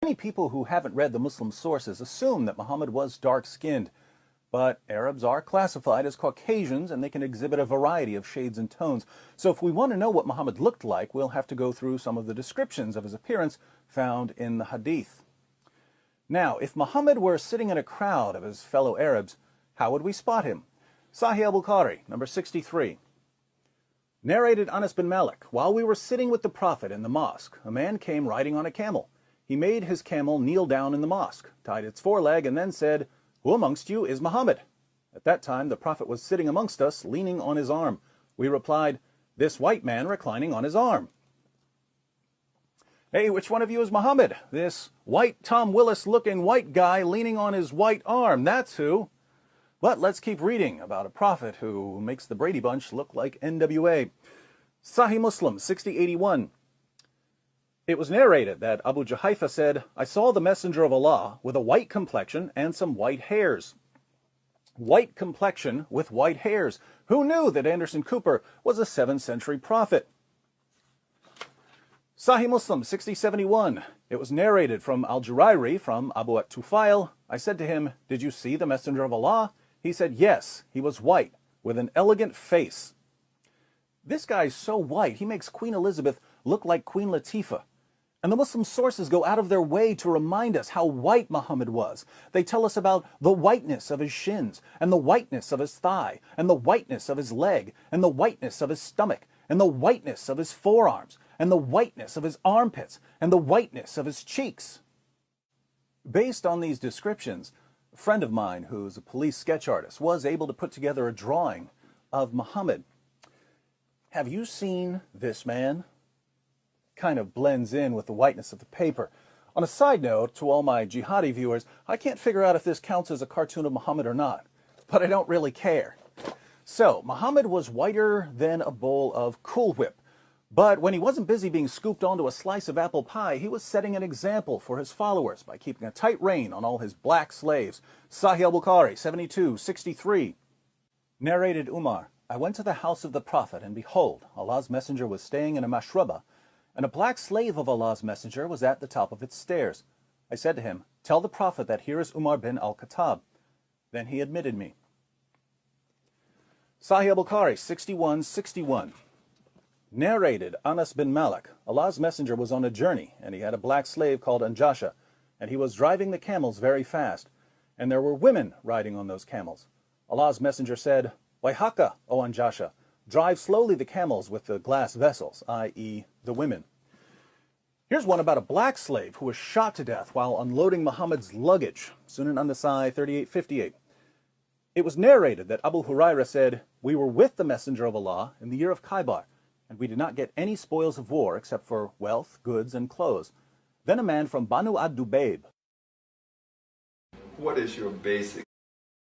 Many people who haven't read the Muslim sources assume that Muhammad was dark-skinned, but Arabs are classified as Caucasians and they can exhibit a variety of shades and tones. So if we want to know what Muhammad looked like, we'll have to go through some of the descriptions of his appearance found in the Hadith. Now, if Muhammad were sitting in a crowd of his fellow Arabs, how would we spot him? Sahih al-Bukhari, number 63. Narrated Anas bin Malik, while we were sitting with the Prophet in the mosque, a man came riding on a camel. He made his camel kneel down in the mosque, tied its foreleg, and then said, "Who amongst you is Muhammad?" At that time, the Prophet was sitting amongst us, leaning on his arm. We replied, "This white man reclining on his arm." "Hey, which one of you is Muhammad?" "This white Tom Willis-looking white guy leaning on his white arm, that's who." But let's keep reading about a prophet who makes the Brady Bunch look like NWA. Sahih Muslim, 6081. It was narrated that Abu Juhayfa said, "I saw the Messenger of Allah with a white complexion and some white hairs." White complexion with white hairs. Who knew that Anderson Cooper was a 7th century prophet? Sahih Muslim, 6071. It was narrated from Al-Jurairi from Abu at-Tufail. I said to him, "Did you see the Messenger of Allah?" He said, "Yes, he was white, with an elegant face." This guy's so white, he makes Queen Elizabeth look like Queen Latifah. And the Muslim sources go out of their way to remind us how white Muhammad was. They tell us about the whiteness of his shins, and the whiteness of his thigh, and the whiteness of his leg, and the whiteness of his stomach, and the whiteness of his forearms, and the whiteness of his armpits, and the whiteness of his cheeks. Based on these descriptions, a friend of mine who's a police sketch artist was able to put together a drawing of Muhammad. Have you seen this man? Kind of blends in with the whiteness of the paper. On a side note, to all my jihadi viewers, I can't figure out if this counts as a cartoon of Muhammad or not, but I don't really care. So, Muhammad was whiter than a bowl of Cool Whip, but when he wasn't busy being scooped onto a slice of apple pie, he was setting an example for his followers by keeping a tight rein on all his black slaves. Sahih al-Bukhari, 7263. Narrated Umar, I went to the house of the Prophet, and behold, Allah's Messenger was staying in a mashraba, and a black slave of Allah's Messenger was at the top of its stairs. I said to him, "Tell the Prophet that here is Umar bin al-Khattab." Then he admitted me. Sahih al-Bukhari, 6161. Narrated Anas bin Malik, Allah's Messenger was on a journey, and he had a black slave called Anjasha, and he was driving the camels very fast, and there were women riding on those camels. Allah's Messenger said, "Waihaka, O Anjasha, drive slowly the camels with the glass vessels," i.e. the women. Here's one about a black slave who was shot to death while unloading Muhammad's luggage. Sunan an-Nasai 3858. It was narrated that Abu Huraira said, "We were with the Messenger of Allah in the year of Khaybar, and we did not get any spoils of war except for wealth, goods, and clothes." Then a man from Banu ad-Dubayb. What is your basic